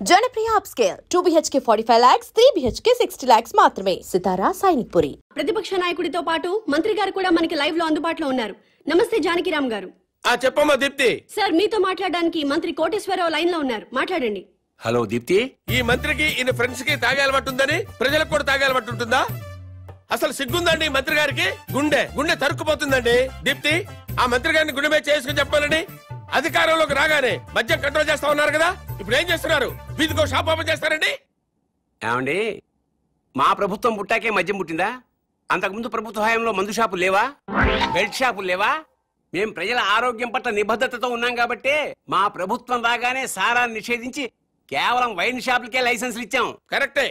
Janapriya upscale 2 BHK 45 lakhs, 3 BHK 60 lakhs మాత్రమే. సితారా సైనిక్పురి. ప్రతిపక్ష నాయకుడితో పాటు మంత్రి గారు కూడా మనకి లైవ్ లో అందుబాటులో ఉన్నారు. నమస్తే జానకిరామ్ గారు. చెప్పమ్మా దీప్తి. సార్ మీతో మాట్లాడడానికి మంత్రి కోటేశ్వరరావు లైన్ లో ఉన్నారు, మాట్లాడండి. హలో దీప్తి. ఈ మంత్రికి ఈయన ఫ్రెండ్స్ కి తాగే అలవాటు ఉందని ప్రజలకు కూడా తాగే అలవాటు ఉంటుందా? అసలు సిగ్గుందండి మంత్రి గారికి? గుండె తరుక్కుపోతుందండి. దీప్తి, ఆ మంత్రి గారిని గుండె మీద చేసుకుని చెప్పాలని అధికారంలోకి రాగానే మద్యం కంట్రోల్ చేస్తా ఉన్నారు కదా, ఇప్పుడు ఏం చేస్తున్నారు? వీధికో షాప్ ఓపెన్ చేస్తారండి. ఏమండి, మా ప్రభుత్వం పుట్టాకే మద్యం పుట్టిందా? అంతకుముందు ప్రభుత్వ హయాంలో మందు షాపులు లేవా? బెల్ట్ షాపులు లేవా? మేం ప్రజల ఆరోగ్యం పట్ల నిబద్ధతతో ఉన్నాం కాబట్టి మా ప్రభుత్వం రాగానే సారాన్ని నిషేధించి కేవలం వైన్ షాపులకే లైసెన్సులు ఇచ్చాం. కరెక్టే.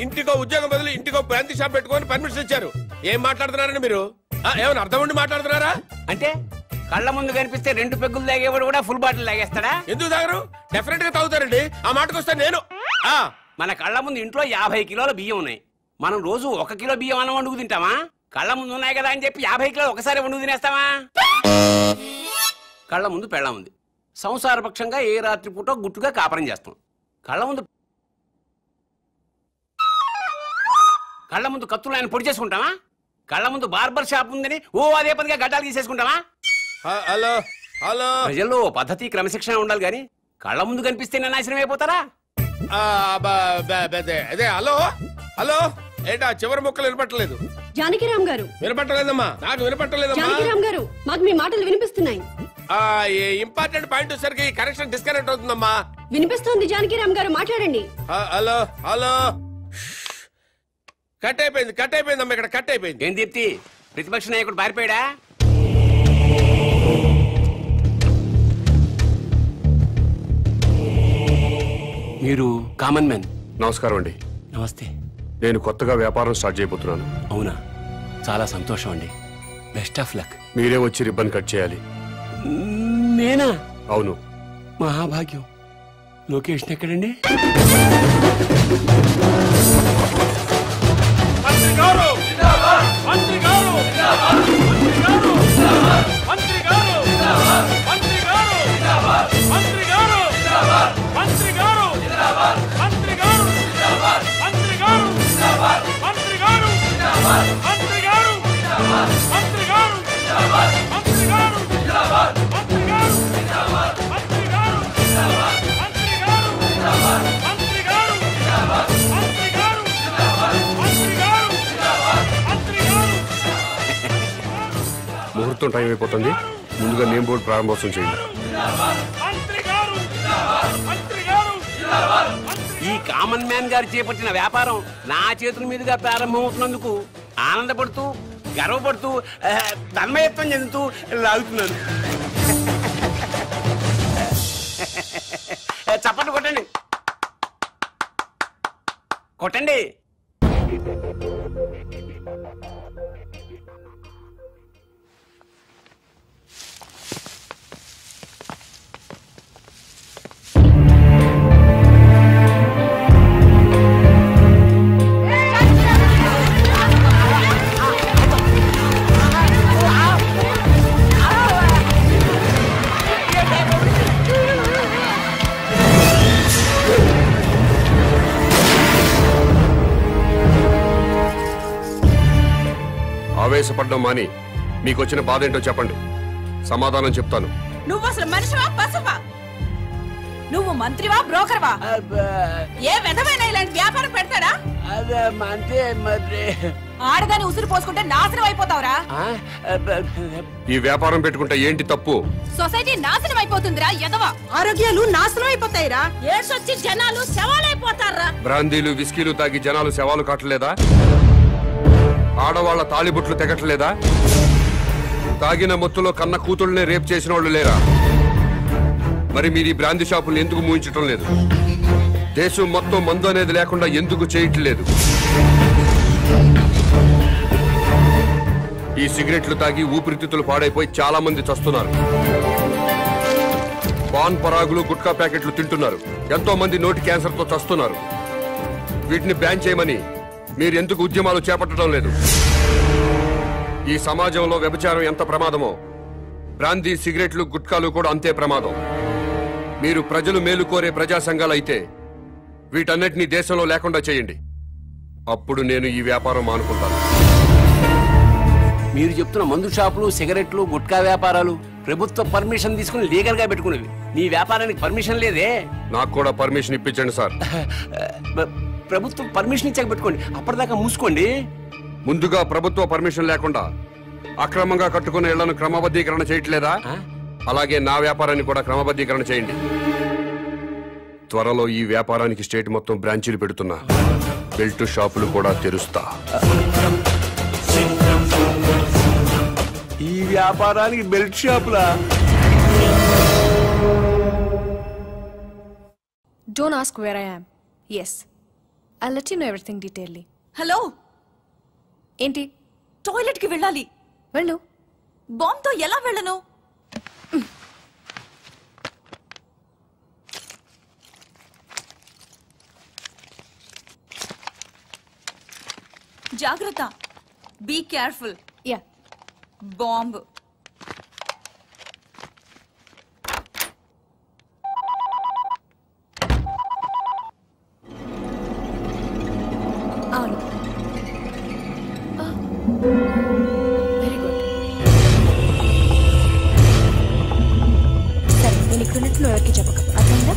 ఇంటికో ఉద్యోగం బదులు ఇంటికో బ్రాంతి షాప్ పెట్టుకొని పర్మిషన్ ఇచ్చారు. ఏం మాట్లాడుతున్నారండి మీరు? ఏమైనా అర్థం ఉండి మాట్లాడుతున్నారా? అంటే కళ్ళ ముందు కనిపిస్తే 2 పెగ్గులు తాగేవాడు కూడా ఫుల్ బాటిల్ తాగేస్తాడా? ఎందుకు తాగరు? డెఫినెట్ గా తాగుతారండి. ఆ మాటకు వస్తే నేను మన కళ్ళ ముందు ఇంట్లో 50 కిలోల బియ్యం ఉన్నాయి. మనం రోజు 1 కిలో బియ్యం అన్నం వండుకు తింటామా? కళ్ళ ముందు ఉన్నాయి కదా అని చెప్పి 50 కిలోలు ఒకసారి వండుకు తినేస్తామా? కళ్ళ ముందు పెళ్ళం ఉంది. సంసారపక్షంగా ఏ రాత్రి పూట గుట్టుగా కాపురం చేస్తాం. కళ్ళ ముందు కత్తులు ఆయన పొడి చేసుకుంటామా? కళ్ళ ముందు బార్బర్ షాప్ ఉందని అదే పదిగా గడ్డాలు తీసేసుకుంటామా? హలో హలో, ప్రజల్లో పద్ధతి క్రమశిక్షణ ఉండాలి గాని కళ్ళ ముందు కనిపిస్తే నాశనం అయిపోతారా? అదే హలో హలో, ఏంటా చివరి ముక్కలు వినపట్టలేదు? జానకిరామ్ గారు. వినపట్టలేదమ్మా, నాకు వినపట్టలేదమ్మా. జానకిరామ్ గారు, మాకు మీ మాటలు వినిపిస్తున్నాయి. ఇంపార్టెంట్ పాయింట్ వచ్చేసరికి కనెక్షన్ డిస్కనెక్ట్ అవుతుందమ్మా. వినిపిస్తోంది జానకిరామ్ గారు, మాట్లాడండి. హలో హలో, కట్ అయిపోయిందమ్మా, ఇక్కడ కట్ అయిపోయింది. ఏం దీప్తి, ప్రతిపక్ష నాయకుడు పారిపోయాడా? మీరు కామన్ మ్యాన్. నమస్కారం అండి. నమస్తే. నేను కొత్తగా వ్యాపారం స్టార్ట్ చేయబోతున్నాను. అవునా, చాలా సంతోషం అండి. Best of luck. మీరే వచ్చి రిబ్బన్ కట్ చేయాలి. నేనా? అవును. మహాభాగ్యం. లొకేషన్ ఎక్కడండి? ముహూర్తం టైం అయిపోతుంది. ముందుగా నేమ్ బోర్డు ప్రారంభోత్సవం చేయండి. ఈ కామన్ మ్యాన్ గారు చేపట్టిన వ్యాపారం నా చేతుల మీదుగా ప్రారంభమవుతున్నందుకు ఆనందపడుతూ గర్వపడుతూ తన్మయత్వం చెందుతూ లాగుతున్నాను. చప్పట్లు కొట్టండి, కొట్టండి. ఆవేశపడ్డం మాని మీకు వచ్చిన బాధ ఏంటో చెప్పండి, సమాధానం చెప్తాను. నువ్వు అసలు మనిషివా పశువా? నువ్వు మంత్రివా బ్రోకర్వా? ఏ విధమైన ఇలాంటి వ్యాపారం పెడతాడా? ఆడదాన్ని ఉసురు పోసుకుంటే నాశనం అయిపోతావురా. ఈ వ్యాపారం పెట్టుకుంటే ఏంటి తప్పు? సొసైటీ నాశనం అయిపోతుందిరా ఎదవా. ఆరోగ్యాలు నాశనం అయిపోతాయిరా. ఏడ్సొచ్చి జనాలు శవాలైపోతారా. బ్రాందీలు విస్కీలు తాగి జనాలు శవాలు కాటలేదా? ఆడవాళ్ల తాళిబుట్లు తెగట్లేదా? తాగిన మొత్తులో కన్న కూతుళ్ళనే రేప్ చేసిన వాళ్ళు లేరా? మరి మీరు ఈ బ్రాందీ షాపులు ఎందుకు మూయించటం లేదు? దేశం మొత్తం మందు అనేది లేకుండా ఎందుకు చేయట్లేదు? ఈ సిగరెట్లు తాగి ఊపిరితిత్తులు పాడైపోయి చాలా మంది చస్తున్నారు. పాన్ పరాగులు గుట్కా ప్యాకెట్లు తింటున్నారు. ఎంతో మంది నోటి క్యాన్సర్ తో చస్తున్నారు. వీటిని బ్యాన్ చేయమని మీరు ఎందుకు ఉద్యమాలు చేపట్టడం లేదు? ఈ సమాజంలో వ్యభిచారం ఎంత ప్రమాదమో బ్రాందీ సిగరెట్లు గుట్కాలు కూడా అంతే ప్రమాదం. మీరు ప్రజలు మేలు కోరే ప్రజా సంఘాలైతే వీటన్నిటినీ దేశంలో లేకుండా చేయండి. అప్పుడు నేను ఈ వ్యాపారం మానుకుంటాను. మీరు చెప్తున్న మందు షాపులు, సిగరెట్లు, గుట్కా వ్యాపారాలు ప్రభుత్వ పర్మిషన్ తీసుకుని లీగల్ గా పెట్టుకునేవి. మీ వ్యాపారానికి పర్మిషన్ లేదే. నాకు కూడా పర్మిషన్ ఇప్పించండి సార్. ప్రభుత్వం పర్మిషన్ ఇచ్చాక పెట్టుకోండి, అప్పటిదాకా మూసుకోండి. ముందుగా ప్రభుత్వ పర్మిషన్ లేకుండా అక్రమంగా కట్టుకున్న ఇళ్లను క్రమబద్ధీకరణ చేయట్లేదా? అలాగే నా వ్యాపారాన్ని కూడా క్రమబద్ధీకరణ చేయండి. త్వరలో ఈ వ్యాపారానికి స్టేట్ మొత్తం బ్రాంచీలు పెడుతున్నా. బెల్ట్ షాపులు కూడా తెరుస్తా. ఈ వ్యాపారానికి belt షాపులా? Don't ask where I am. Yes, I'll let you know everything detailedly. Hello, ఏంటి? టాయిలెట్ కి వెళ్ళాలి. వెళ్ళు. బాంబ్ తో ఎలా వెళ్ళను? జాగ్రత్త. Be careful. యా. బాంబ్. అవును. Very good. సరే, నేను ఇక్కడ ఉన్నట్టు నువ్వు ఎవరికి చెప్పక, అర్థమైందా?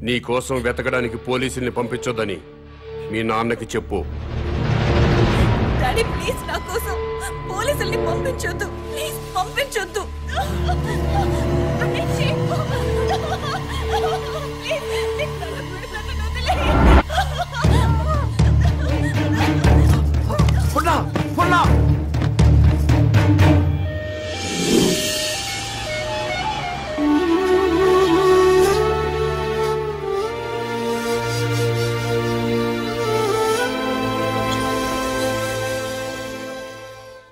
నీ కోసం వెతకడానికి పోలీసుల్ని పంపించొద్దని మీ నాన్నకి చెప్పు. డాడీ ప్లీజ్ నా కోసం పోలీసుల్ని పంపించొద్దు. ప్లీజ్ పంపించొద్దు.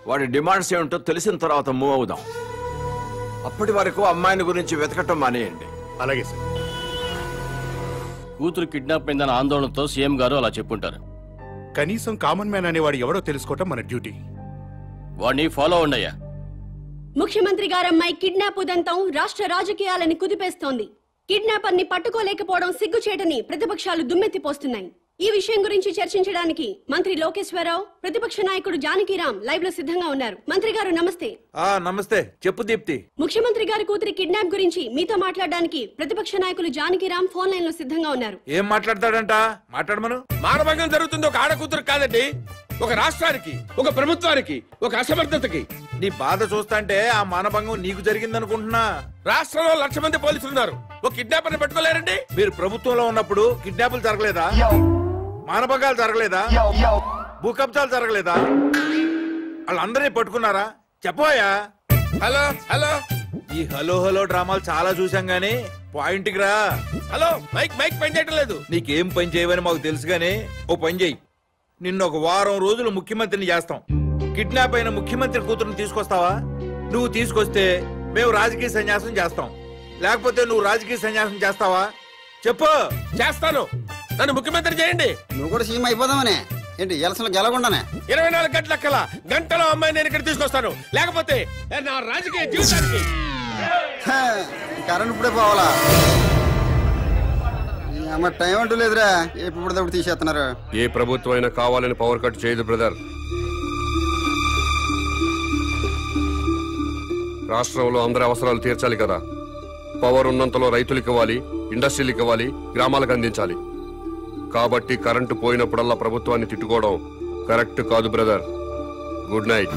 వాడి డిమాండ్స్ ఏమిటో తెలిసిన తర్వాత మూవ్ అవుదాం. అప్పటి వరకు అమ్మాయిని గురించి వెతకటం మానేయండి. అలాగే సార్. కూతురు కిడ్నాప్ అయిందన్న ఆందోళనతో సీఎం గారు అలా చెప్పుంటారు. కనీసం కామన్ మ్యాన్ అనేవాడు ఎవడో తెలుసుకోవటం మన డ్యూటీ. వాడిని ఫాలో అవ్వండియ్యా. ముఖ్యమంత్రి గారమ్మాయి కిడ్నాప్ ఉదంతం రాష్ట్ర రాజకీయాలని కుదిపేస్తోంది. కిడ్నాపర్ ని పట్టుకోలేకపోవడం సిగ్గుచేటని ప్రతిపక్షాలు దుమ్మెత్తిపోస్తున్నాయి. ఈ విషయం గురించి చర్చించడానికి మంత్రి లోకేశ్వరరావు, ప్రతిపక్ష నాయకుడు జానకిరాం లైవ్ లో సిద్ధంగా ఉన్నారు. మంత్రి గారు నమస్తే. నమస్తే. చెప్పు దీప్తి. ముఖ్యమంత్రి గారి కూతురి కిడ్నాప్ గురించి మీతో మాట్లాడడానికి ప్రతిపక్ష నాయకులు జానకిరాం ఫోన్ లైన్ లో సిద్ధంగా ఉన్నారు. ఏం మాట్లాడతాడంట? మాట్లాడమను. మానభంగం జరుగుతుంది ఒక ఆడ కూతురు కాదండి, ఒక రాష్ట్రానికి, ఒక ప్రభుత్వానికి, ఒక అసమర్థతకి. నీ బాధ చూస్తాంటే ఆ మానభంగం నీకు జరిగిందనుకుంటున్నా. రాష్ట్రంలో 1,00,000 మంది పోలీసులు ఉన్నారు, ఒక కిడ్నాపర్ ని పట్టుకోలేరండి. మీరు ప్రభుత్వంలో ఉన్నప్పుడు కిడ్నాపులు జరగలేదా? మానభంగాలు జరగలేదా? భూకబ్జాలు జరగలేదా? వాళ్ళందరినీ పట్టుకున్నారా? చెప్పోయా. Hello hello. ఈ హలో హలో డ్రామాలు చాలా చూసాం గానీ పాయింట్ కి రా. హలో, మైక్ మైక్ పని చేయటం లేదు. నీకేం పని చేయవని మాకు తెలుసు గానీ ఓ పని చెయ్యి. నిన్న ఒక వారం రోజులు ముఖ్యమంత్రిని చేస్తాం. కిడ్నాప్ అయిన ముఖ్యమంత్రి కూతురుని తీసుకొస్తావా? నువ్వు తీసుకొస్తే మేము రాజకీయ సన్యాసం చేస్తాం, లేకపోతే నువ్వు రాజకీయ సన్యాసం చేస్తావా? చెప్పు. చేస్తాను, నన్ను ముఖ్యమంత్రి చేయండి. నువ్వు కూడా సీఎం అయిపోదామనే ఏంటి? ఎలసలు గెలకుండానే 24 గంటల కల్లా గంటలో అమ్మాయి నేను ఇక్కడ తీసుకొస్తాను, లేకపోతే నా రాజకీయ జీవితానికి కరెంట్ ఇప్పుడే పోవాలా? అమ్మ టైం అంటూ లేదురా, ఎప్పుడు తీసేస్తున్నారు. ఏ ప్రభుత్వం అయినా కావాలని పవర్ కట్ చేయదు బ్రదర్. రాష్ట్రంలో అందరి అవసరాలు తీర్చాలి కదా. పవర్ ఉన్నంతలో రైతులకు ఇవ్వాలి, ఇండస్ట్రీలకు ఇవ్వాలి, గ్రామాలకు అందించాలి. కాబట్టి కరెంటు పోయినప్పుడల్లా ప్రభుత్వాన్ని తిట్టుకోవడం కరెక్ట్ కాదు బ్రదర్. Good night.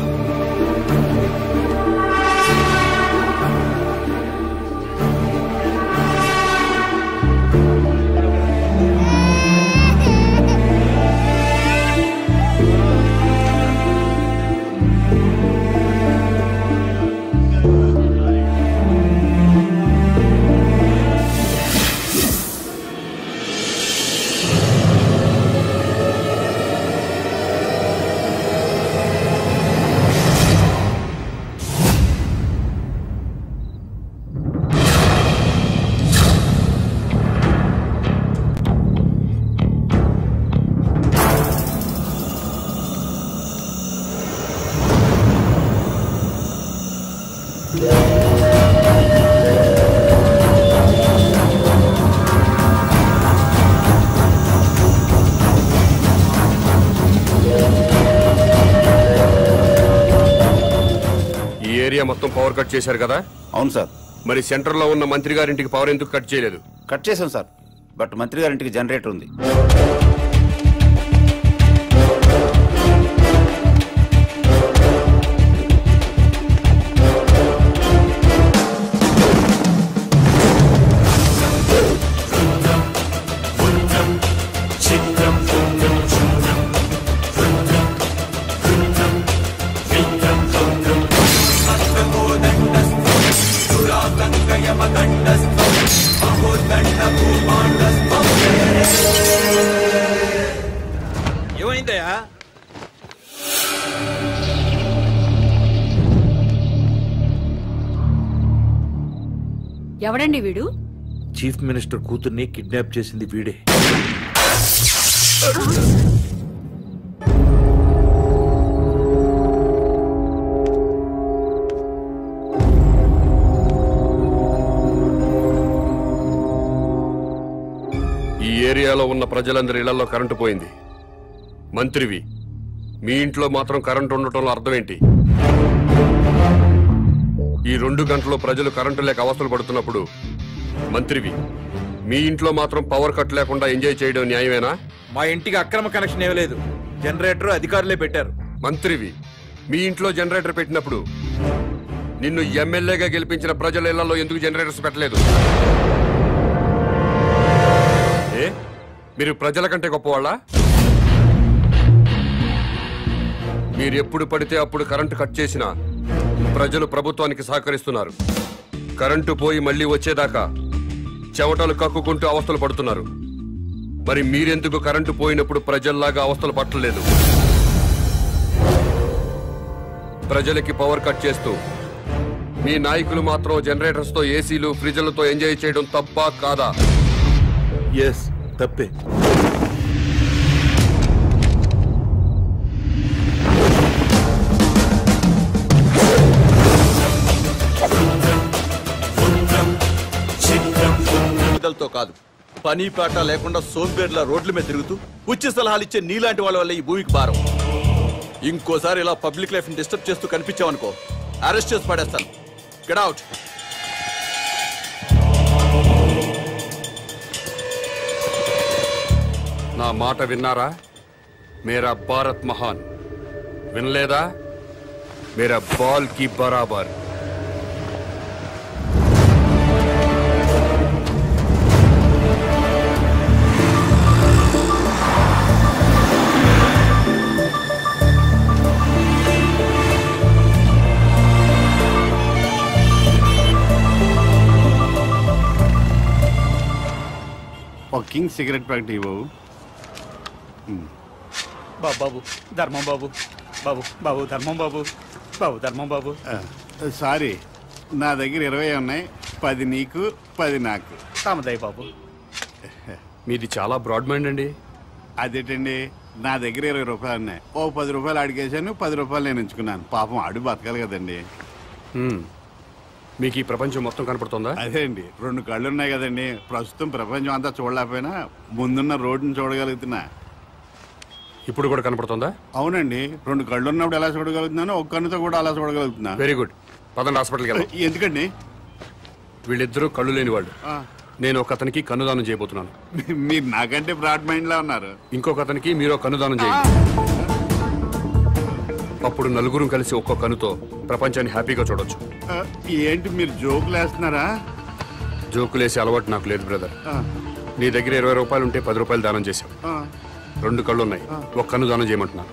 మొత్తం పవర్ కట్ చేశారు కదా? అవును సార్. మరి సెంటర్ లో ఉన్న మంత్రి గారింటికి పవర్ ఎందుకు కట్ చేయలేదు? కట్ చేశాం సార్, బట్ మంత్రి గారింటికి జనరేటర్ ఉంది. ఏమైందయ్యా? ఎవడండి వీడు? చీఫ్ మినిస్టర్ కూతుర్ని కిడ్నాప్ చేసింది వీడే. ఈ ఏరియాలో ఉన్న ప్రజలందరి ఇళ్లలో కరెంటు పోయింది. మంత్రివి, మీ ఇంట్లో మాత్రం కరెంటు ఉండటంలో అర్థం ఏంటి? ఈ 2 గంటల్లో ప్రజలు కరెంటు లేక అవస్థలు పడుతున్నప్పుడు మంత్రివి, మీ ఇంట్లో మాత్రం పవర్ కట్ లేకుండా ఎంజాయ్ చేయడం న్యాయమేనా? మా ఇంటికి అక్రమ కనెక్షన్ ఏమలేదు, జనరేటర్ అధికారులే పెట్టారు. మంత్రివి, మీ ఇంట్లో జనరేటర్ పెట్టినప్పుడు నిన్ను ఎమ్మెల్యేగా గెలిపించిన ప్రజల ఇళ్లలో ఎందుకు జనరేటర్స్ పెట్టలేదు? మీరు ప్రజల కంటే గొప్పవాళ్ళ? మీరు ఎప్పుడు పడితే అప్పుడు కరెంటు కట్ చేసినా ప్రజలు ప్రభుత్వానికి సహకరిస్తున్నారు. కరెంటు పోయి మళ్లీ వచ్చేదాకా చెమటలు కక్కుకుంటూ అవస్థలు పడుతున్నారు. మరి మీరెందుకు కరెంటు పోయినప్పుడు ప్రజల్లాగా అవస్థలు పట్టలేదు? ప్రజలకి పవర్ కట్ చేస్తూ మీ నాయకులు మాత్రం జనరేటర్స్ తో, ఏసీలు, ఫ్రిడ్జ్లతో ఎంజాయ్ చేయడం తప్పా కాదా? ఎస్, తప్పే. కాదు, పని పాట లేకుండా సోంబేర్ల రోడ్ల మీద తిరుగుతూ ఉచిత సలహాలు ఇచ్చే నీలాంటి వాళ్ళ వల్ల ఈ భూమికి భారం. ఇంకోసారి ఇలా పబ్లిక్ లైఫ్ ని డిస్టర్బ్ చేస్తూ కనిపించావనుకో, అరెస్ట్ చేసి పడేస్తాను. Get out. నా మాట విన్నారా? మేరా భారత్ మహాన్. వినలేదా? మేరా బాల్ కి బరాబర్. ఒక కింగ్ సిగరెట్ ప్యాకెట్ ఇవ్వవు. బాబు ధర్మం బాబు, బాబు బాబు ధర్మం బాబు, బాబు ధర్మం బాబు. సారీ, నా దగ్గర 20 ఉన్నాయి. 10 నీకు, 10 నాకు. కామదయ్య బాబు. మీది చాలా బ్రాడ్ మైండ్ అండి. అదేంటండి, నా దగ్గర 20 రూపాయలు ఉన్నాయి. ఓ 10 రూపాయలు అడిగేశాను, 10 రూపాయలు నేను ఉంచుకున్నాను. పాపం అడుగు బతకాలి కదండి. మీకు ఈ ప్రపంచం మొత్తం కనపడుతుందా? అదే అండి, 2 కళ్ళు ఉన్నాయి కదండి. ప్రస్తుతం ప్రపంచం అంతా చూడలేకపోయినా ముందున్న రోడ్డుని చూడగలుగుతున్నా. ఇప్పుడు కూడా కనపడుతుందా? అవునండి, 2 కళ్ళు ఉన్నప్పుడు ఎలా చూడగలుగుతున్నాను, ఒక కన్నుతో కూడా అలా చూడగలుగుతున్నా. Very good. పదండి హాస్పిటల్కి వెళ్దాం. ఎందుకండి? వీళ్ళిద్దరూ కళ్ళు లేని వాళ్ళు. నేను ఒక అతనికి కన్నుదానం చేయబోతున్నాను. మీరు నాకంటే బ్రాడ్ మైండ్ లా ఉన్నారు. ఇంకొక అతనికి మీరు కన్నుదానం చేయండి. అప్పుడు నలుగురు కలిసి ఒక్కో కన్నుతో ప్రపంచాన్ని హ్యాపీగా చూడొచ్చు. ఏంటి మీరు జోకులు వేస్తున్నారా? జోకులేసే అలవాటు నాకు లేదు బ్రదర్. నీ దగ్గర 20 రూపాయలు ఉంటే 10 రూపాయలు దానం చేశావు. 2 కళ్ళు ఉన్నాయి, ఒక కన్ను దానం చేయమంటున్నా.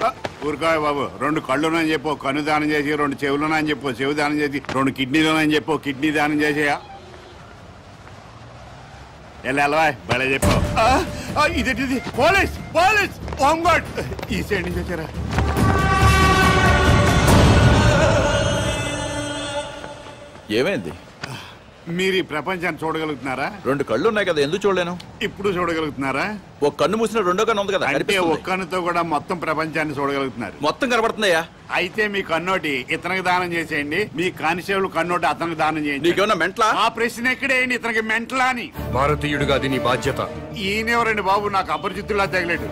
ఊరుకాయ బాబు, 2 కళ్ళునని చెప్పు కన్ను దానం చేసి, 2 చెవులునని చెప్పు చెవు దానం చేసి, 2 కిడ్నీలునని చెప్పు కిడ్నీ దానం చేసేయా. ఎలా భలే చెప్పు. ఇదేంటిది? పోలీస్ పోలీస్ హోంగార్డ్ ఈ సైడ్ నుంచి వచ్చారా? ఏమైంది? మీరు ఈ ప్రపంచాన్ని చూడగలుగుతున్నారా? 2 కళ్ళు ఉన్నాయి కదా, ఎందుకు చూడలేను? ఇప్పుడు చూడగలుగుతున్నారా? ఒక కన్ను మూసిన రెండో కన్ను ఉంది కదా, అంటే ఒక కన్నుతో కూడా మొత్తం ప్రపంచాన్ని చూడగలుగుతున్నారు. మొత్తం కనబడుతున్నాయా? అయితే మీ కన్నోటి ఇతనికి దానం చేసేయండి, మీ కానిస్టేబుల్ కన్నోటి అతనికి దానం చేయండి. నీకేమన్నా మెంట్లా? ఆ ప్రశ్న ఎక్కడేయండి, ఇతనికి మెంట్లా అని. భారతీయుడిగా అది నీ బాధ్యత. ఈయనెవరండి బాబు, నాకు అపరిచితులా తగలేడు.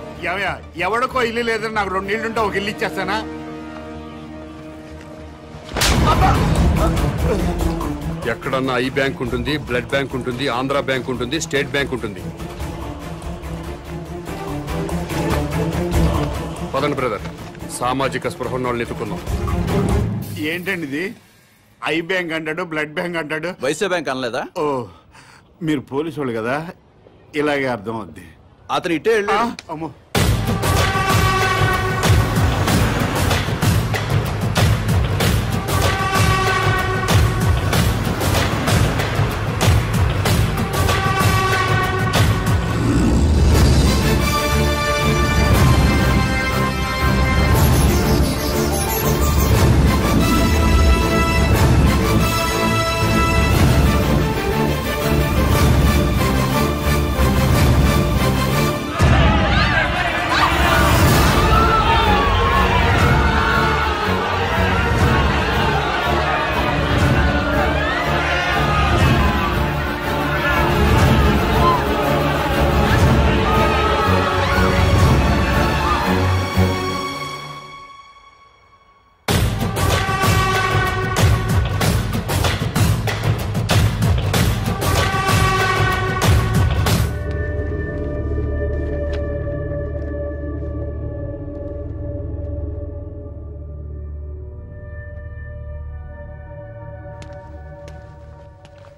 ఎవడికో ఇల్లు లేదని నాకు 2 ఇళ్ళుంటే ఒక ఇల్లు ఇచ్చేస్తానా? ఎక్కడన్నా ఐ బ్యాంక్ ఉంటుంది, బ్లడ్ బ్యాంక్ ఉంటుంది, ఆంధ్ర బ్యాంక్ ఉంటుంది, స్టేట్ బ్యాంక్ ఉంటుంది. పదండి బ్రదర్, సామాజిక స్పృహ ఉన్న వాళ్ళని ఎత్తుకుందాం. ఏంటండి ఇది? ఐ బ్యాంక్ అంటాడు, బ్లడ్ బ్యాంక్ అంటాడు, వైసే బ్యాంక్ అనలేదా? ఓ మీరు పోలీసు వాళ్ళు కదా, ఇలాగే అర్థం అవుద్ది. అతను ఇటే వెళ్ళి అమ్మో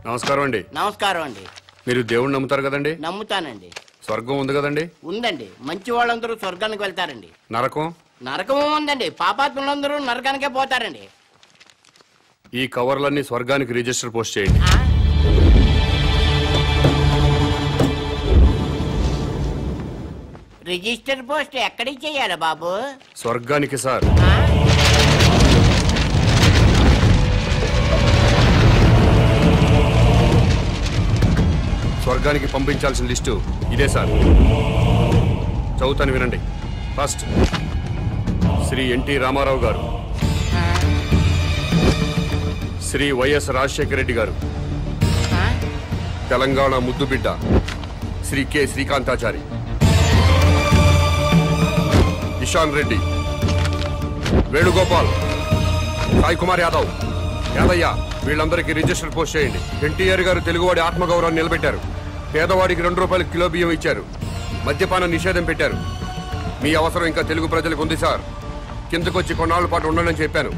నమస్కారం అండి. నమస్కారం అండి. మీరు దేవుణ్ణి నమ్ముతారు కదండి? నమ్ముతానండి. స్వర్గం ఉంది కదండి? ఉందండి. మంచి వాళ్ళందరూ స్వర్గానికి వెళ్తారండి. నరకం? నరకం ఉందండి. పాపాత్ములందరూ నరకానికే పోతారండి. ఈ కవర్లన్నీ స్వర్గానికి రిజిస్టర్ పోస్ట్ చేయండి. రిజిస్టర్ పోస్ట్ ఎక్కడికి చెయ్యాలి బాబు? స్వర్గానికి సార్. స్వర్గానికి పంపించాల్సిన లిస్టు ఇదే సార్. చదువుతాను వినండి. ఫస్ట్ శ్రీ ఎన్టీ రామారావు గారు, శ్రీ వైఎస్ రాజశేఖర రెడ్డి గారు, తెలంగాణ ముద్దుబిడ్డ శ్రీ కె శ్రీకాంతాచారి, ఇషాన్ రెడ్డి, వేణుగోపాల్, సాయి కుమార్ యాదవ్, యాదయ్య వీళ్ళందరికీ రిజిస్టర్ పోస్ట్ చేయండి. ఎన్టీఆర్ గారు తెలుగువాడి ఆత్మగౌరవాన్ని నిలబెట్టారు. పేదవాడికి 2 రూపాయలు కిలో బియ్యం ఇచ్చారు. మద్యపాన నిషేధం పెట్టారు. మీ అవసరం ఇంకా తెలుగు ప్రజలకు ఉంది సార్. కిందకొచ్చి కొన్నాళ్ళ పాటు ఉండనని చెప్పాను.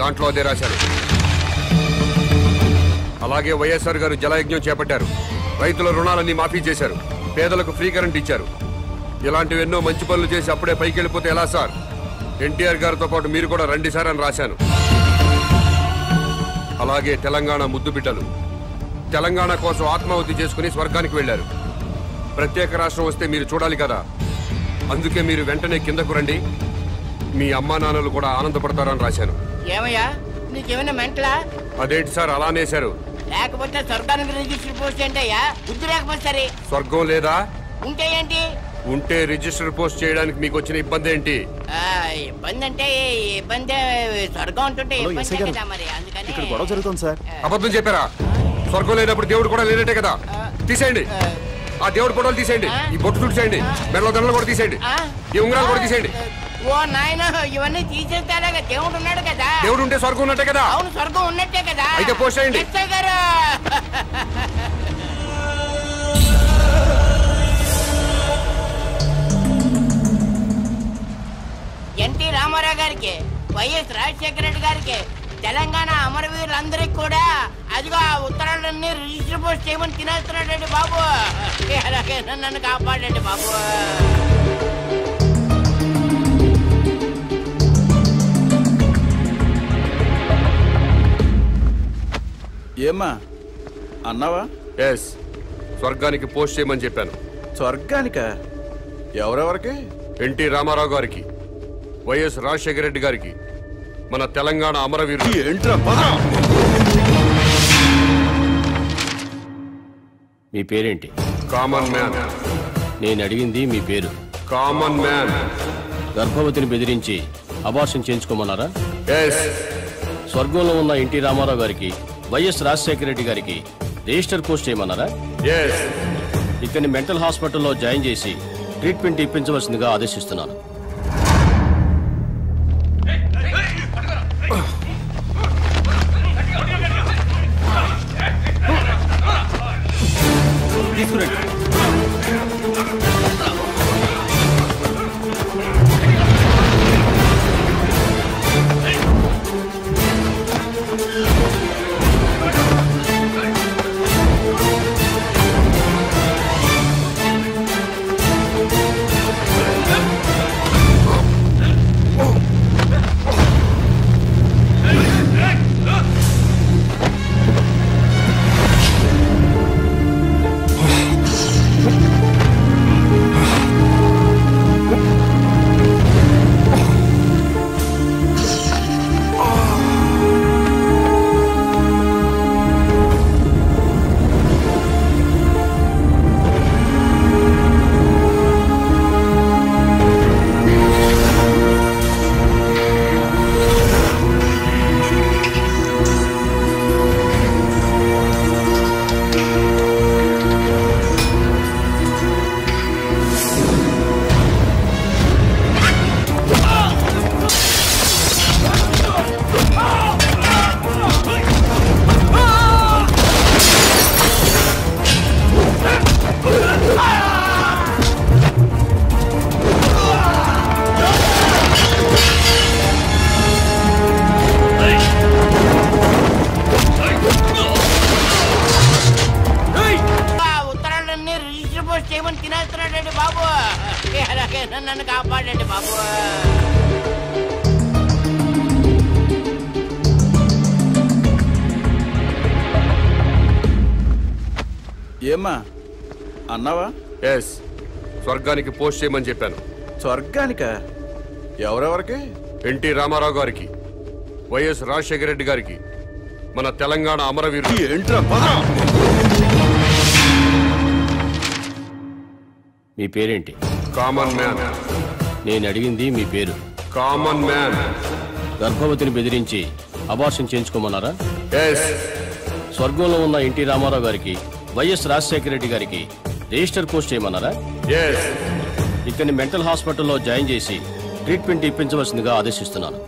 దాంట్లో అదే రాశాను. అలాగే వైఎస్ఆర్ గారు జలయజ్ఞం చేపట్టారు. రైతుల రుణాలన్నీ మాఫీ చేశారు. పేదలకు ఫ్రీ కరెంట్ ఇచ్చారు. ఇలాంటివి ఎన్నో మంచి పనులు చేసి అప్పుడే పైకి వెళ్ళిపోతే ఎలా సార్? ఎన్టీఆర్ గారితో పాటు మీరు కూడా రండి సార్ అని రాశాను. అలాగే తెలంగాణ ముద్దు బిడ్డలు తెలంగాణ కోసం ఆత్మాహుతి చేసుకుని స్వర్గానికి వెళ్లారు. ప్రత్యేక రాష్ట్రం వస్తే మీరు చూడాలి కదా. అందుకే మీరు వెంటనే కిందకు రండి. మీ అమ్మా నాన్నలు కూడా ఆనందపడతారని రాశాను. ఏమయ్యా నీకేమైనా మెంటలా? అదేంటి సార్ అలా అనేశారు? లేకపోతే స్వర్గానికి రిజిస్టర్ పోస్ట్ ఏంటయ్యా? బుద్ధి లేకపోతే సరే. స్వర్గం లేదా? ఉంటే ఏంటి? ఉంటే రిజిస్టర్ పోస్ట్ చేయడానికి మీకు వచ్చిన ఇబ్బంది ఏంటి? ఇబ్బంది అంటే ఇబ్బంది స్వర్గం ఉంటుంటే ఇబ్బంది కదా మరి. అందుకని ఇక్కడ గొడవ జరుగుతుంది సార్. అబద్ధం చెప్పారా? స్వర్గం లేనప్పుడు దేవుడు కూడా లేనట్టే కదా. తీసేయండి ఆ దేవుడు ఫోటోలు, తీసేయండి ఈ బొట్టు తుడిచేయండి, మెడలో దండలు కూడా తీసేయండి, ఈ ఉంగరాలు కూడా తీసేయండి. ఓ నాయన ఇవన్నీ తీసేస్తారా? దేవుడు ఉన్నాడు కదా. దేవుడు ఉంటే స్వర్గం ఉన్నట్టే కదా. అవును స్వర్గం ఉన్నట్టే కదా. అయితే పోస్ట్ చేయండి. ఎన్టీ రామారావు గారికి, వైఎస్ రాజశేఖర రెడ్డి గారికి, తెలంగాణ అమరవీరులందరికీ కూడా అదిగో ఆ ఉత్తరాలన్నీ రిజిస్టర్ పోస్ట్ చేయమని తినేస్తున్నాడండి బాబు. అలాగే నన్ను కాపాడండి బాబు. ఏమ్మా అన్నావా? ఎస్, స్వర్గానికి పోస్ట్ చేయమని చెప్పాను. స్వర్గానిక? ఎవరెవరికి? ఎన్టీ రామారావు గారికి, వైఎస్ రాజశేఖర రెడ్డి గారికి, మన తెలంగాణ అమరవీరులు. ఏంట్రా? మీ పేరేంటి? Common man. నేను అడిగింది మీ పేరు. Common man. గర్భవతిని బెదిరించి అబార్షన్ చేయించుకోమన్నారా? ఎస్. స్వర్గంలో ఉన్న ఎన్టీ రామారావు గారికి, వైఎస్ రాజశేఖర రెడ్డి గారికి రిజిస్టర్ పోస్ట్ చేయమన్నారా? ఎస్. ఇతన్ని మెంటల్ హాస్పిటల్లో జాయిన్ చేసి ట్రీట్మెంట్ ఇప్పించవలసిందిగా ఆదేశిస్తున్నాను. నన్ను కాపాడండి బాబు. ఏమ్మా అన్నావా? ఎస్, స్వర్గానికి పోస్ట్ చేయమని చెప్పాను. స్వర్గానిక? ఎవరెవరికి? ఎన్టీ రామారావు గారికి, వైఎస్ రాజశేఖర రెడ్డి గారికి, మన తెలంగాణ అమరవీరులు. ఏంట్రా? మీ పేరేంటి? Common man. నేను అడిగింది మీ పేరు. Common man. గర్భవతిని బెదిరించి అబార్షన్ చేయించుకోమన్నారా? ఎస్. స్వర్గంలో ఉన్న ఎన్టీ రామారావు గారికి, వైఎస్ రాజశేఖర రెడ్డి గారికి రిజిస్టర్ పోస్ట్ చేయమన్నారా? ఇక్కడిని మెంటల్ హాస్పిటల్లో జాయిన్ చేసి ట్రీట్మెంట్ ఇప్పించవలసిందిగా ఆదేశిస్తున్నాను.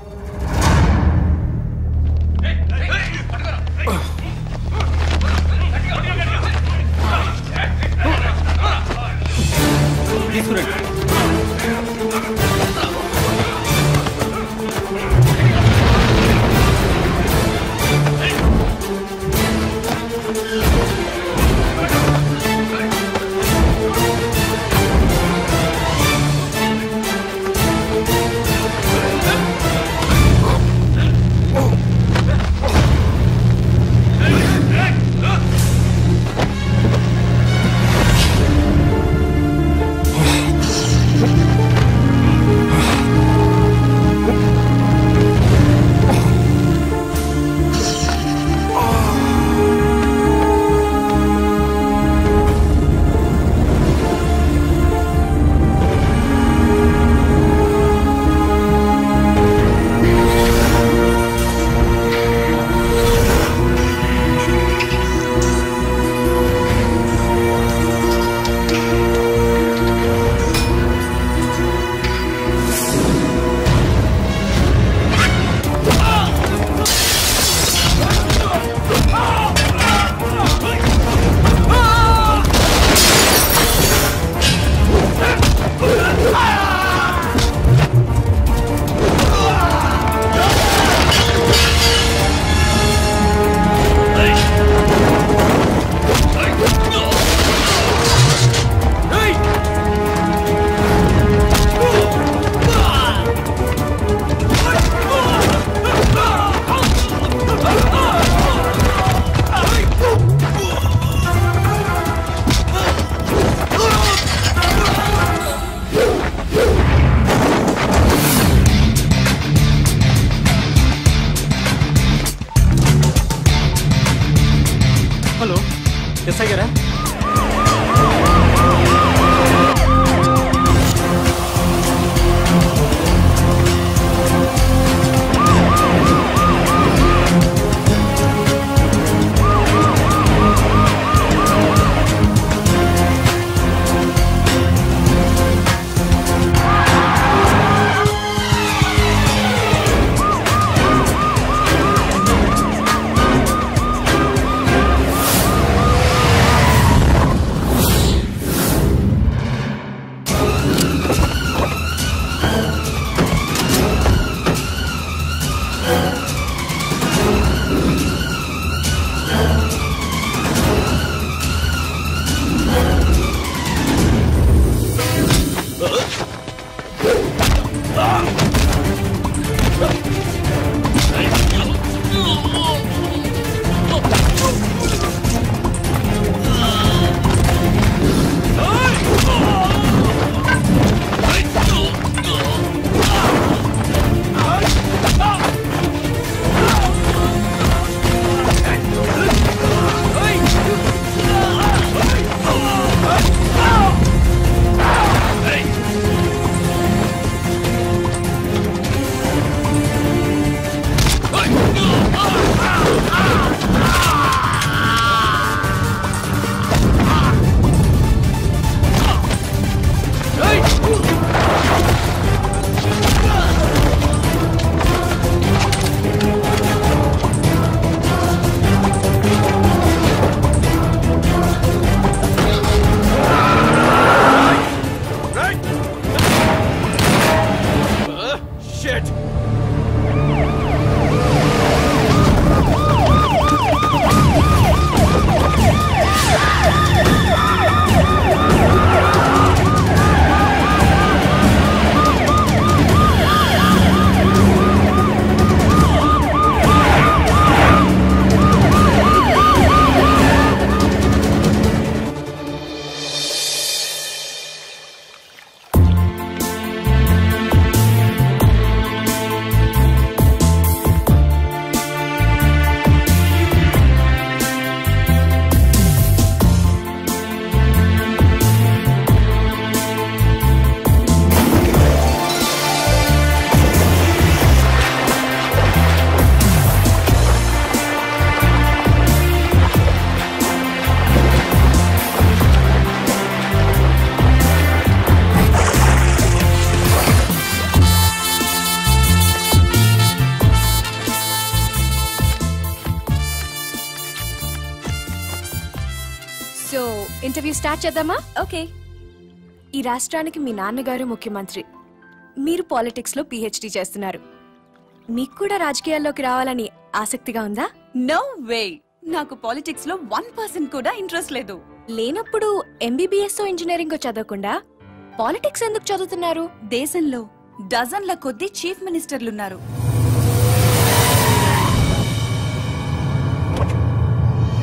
సో ఇంటర్వ్యూ స్టార్ట్ చేద్దామా? ఓకే. ఈ రాష్ట్రానికి మీ నాన్నగారు ముఖ్యమంత్రి, మీరు పాలిటిక్స్ లో PhD చేస్తున్నారు. మీకు కూడా రాజకీయాల్లోకి రావాలని ఆసక్తిగా ఉందా? నో వే, నాకు పాలిటిక్స్ లో 1% కూడా ఇంట్రెస్ట్ లేదు. లేనప్పుడు MBBS ఇంజనీరింగ్ చదవకుండా పాలిటిక్స్ ఎందుకు చదువుతున్నారు? దేశంలో డజన్ల కొద్దీ చీఫ్ మినిస్టర్లున్నారు.